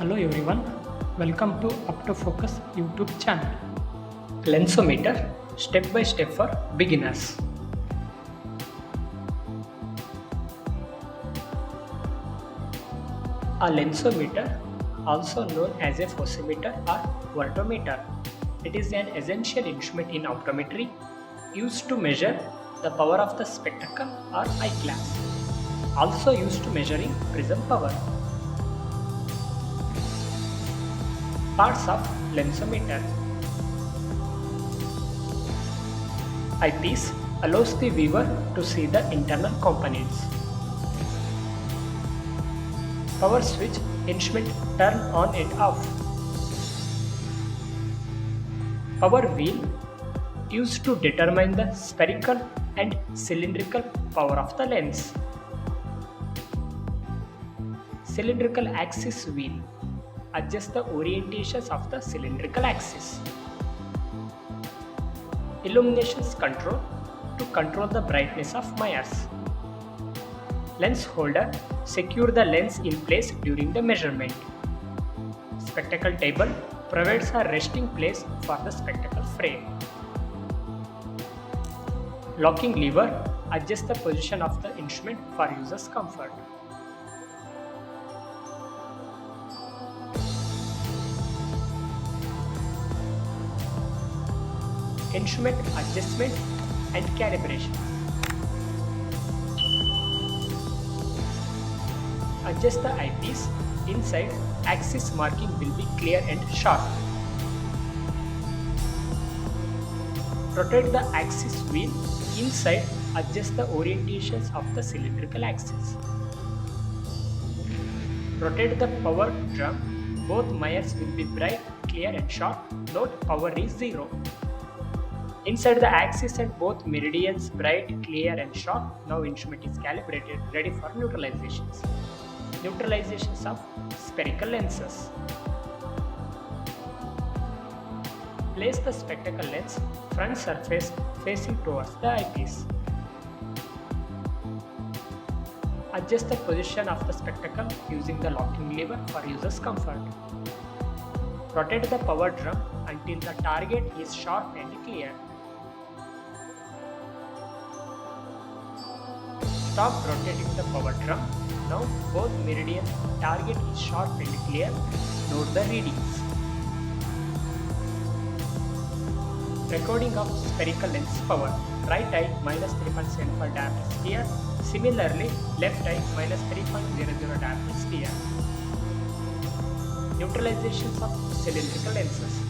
Hello everyone, welcome to Up to Focus YouTube channel. Lensometer, step by step for beginners. A lensometer, also known as a phosimeter or voltometer, it is an essential instrument in optometry used to measure the power of the spectacle or eyeglass, also used to measuring prism power. Parts of lensometer. Eyepiece allows the viewer to see the internal components. Power switch, instrument turn on and off. Power wheel used to determine the spherical and cylindrical power of the lens. Cylindrical axis wheel adjust the orientations of the cylindrical axis. Illuminations control to control the brightness of mirrors. Lens holder secure the lens in place during the measurement. Spectacle table provides a resting place for the spectacle frame. Locking lever adjusts the position of the instrument for user's comfort. Instrument adjustment and calibration. Adjust the eyepiece inside, axis marking will be clear and sharp. Rotate the axis wheel inside, adjust the orientations of the cylindrical axis. Rotate the power drum, both mirrors will be bright, clear and sharp. Note power is 0. Inside the axis and both meridians bright, clear and sharp. Now instrument is calibrated, ready for neutralizations. Neutralizations of spherical lenses. Place the spectacle lens front surface facing towards the eyepiece. Adjust the position of the spectacle using the locking lever for user's comfort. Rotate the power drum until the target is sharp and clear. Stop rotating the power drum. Now both meridian target is sharp and clear. Note the readings. Recording of spherical lens power. Right eye minus 3.75 diopter sphere. Similarly, left eye minus 3.00 diopter sphere. Neutralizations of cylindrical lenses.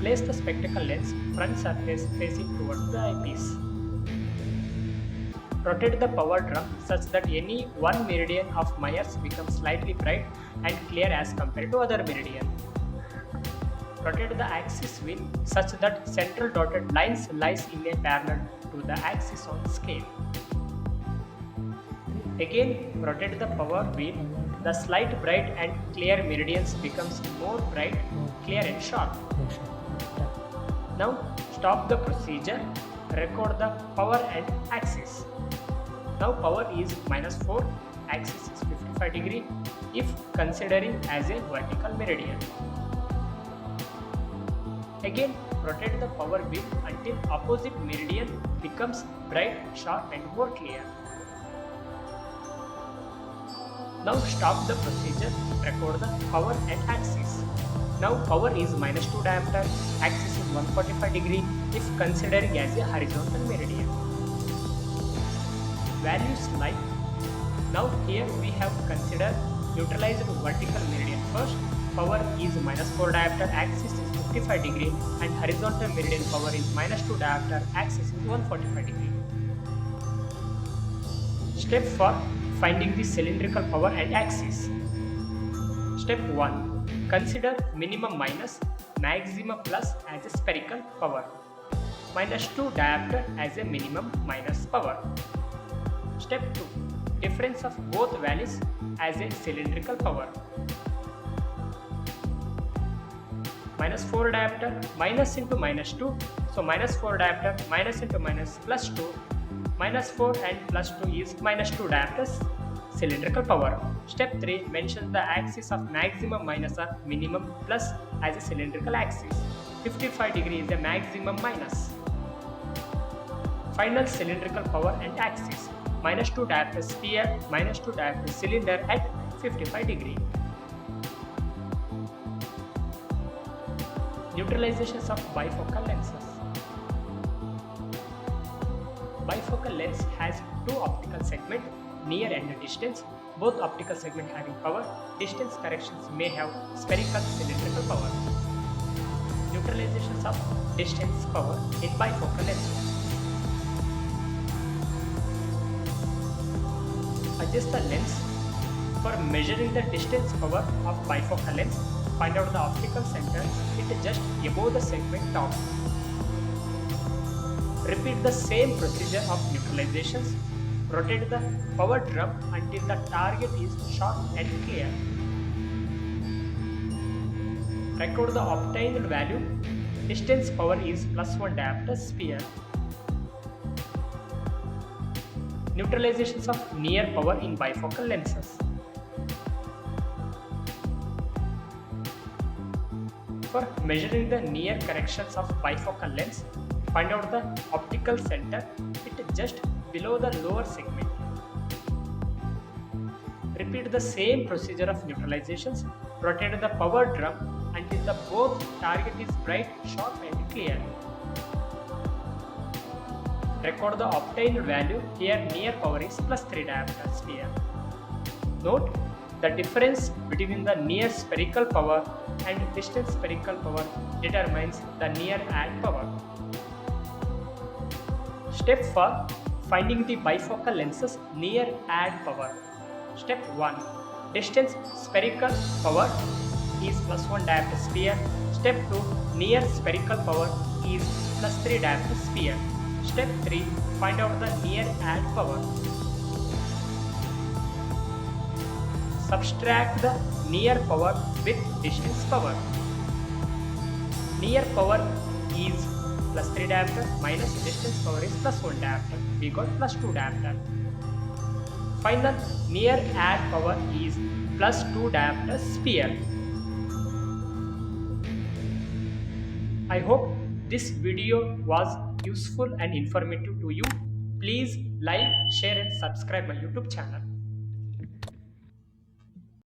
Place the spectacle lens front surface facing towards the eyepiece. Rotate the power drum such that any one meridian of mirrors becomes slightly bright and clear as compared to other meridian. Rotate the axis wheel such that central dotted lines lies in a parallel to the axis on scale. Again, rotate the power wheel. The slight bright and clear meridians becomes more bright, clear and sharp. Now stop the procedure, record the power and axis. Now power is -4, axis is 55 degree if considering as a vertical meridian. Again rotate the power wheel until opposite meridian becomes bright, sharp and more clear. Now stop the procedure, record the power and axis. Now power is -2 diopter, axis is 145 degree if considering as a horizontal meridian. Values like, now here we have considered neutralized vertical meridian first. Power is -4 diopter, axis is 55 degree and horizontal meridian power is -2 diopter, axis is 145 degree. Step for finding the cylindrical power and axis. Step 1. Consider minimum minus, maximum plus as a spherical power. -2 diopter as a minimum minus power. Step 2. Difference of both values as a cylindrical power. -4 diopter minus into -2. So -4 diopter minus into minus plus 2. Minus 4 and plus 2 is minus 2 diopters cylindrical power. Step 3 mentions the axis of maximum minus or minimum plus as a cylindrical axis. 55 degree is a maximum minus. Final cylindrical power and axis. Minus 2 diopter sphere, minus 2 diopter cylinder at 55 degree. Neutralizations of bifocal lenses. Bifocal lens has two optical segments, near and distance. Both optical segments having power. Distance corrections may have spherical cylindrical power. Neutralizations of distance power in bifocal lenses. Adjust the lens. For measuring the distance power of bifocal lens, find out the optical center. It is just above the segment top. Repeat the same procedure of neutralizations. Rotate the power drum until the target is sharp and clear. Record the obtained value. Distance power is plus 1 diopter sphere. Neutralizations of near power in bifocal lenses. For measuring the near corrections of bifocal lens, find out the optical center. It is just below the lower segment. Repeat the same procedure of neutralizations. Rotate the power drum until the both target is bright, sharp and clear. Record the obtained value. Here near power is plus 3 diopter sphere. Note the difference between the near spherical power and distant spherical power determines the near and power. Step for finding the bifocal lenses near add power. Step 1. Distance spherical power is plus 1 diopter sphere. Step 2. Near spherical power is plus 3 diopter sphere. Step 3. Find out the near add power. Subtract the near power with distance power. Near power is plus 3 diopter minus distance power is plus 1 diopter. We got plus 2 diopter. Final near add power is plus 2 diopter sphere. I hope this video was useful and informative to you. Please like, share and subscribe my YouTube channel.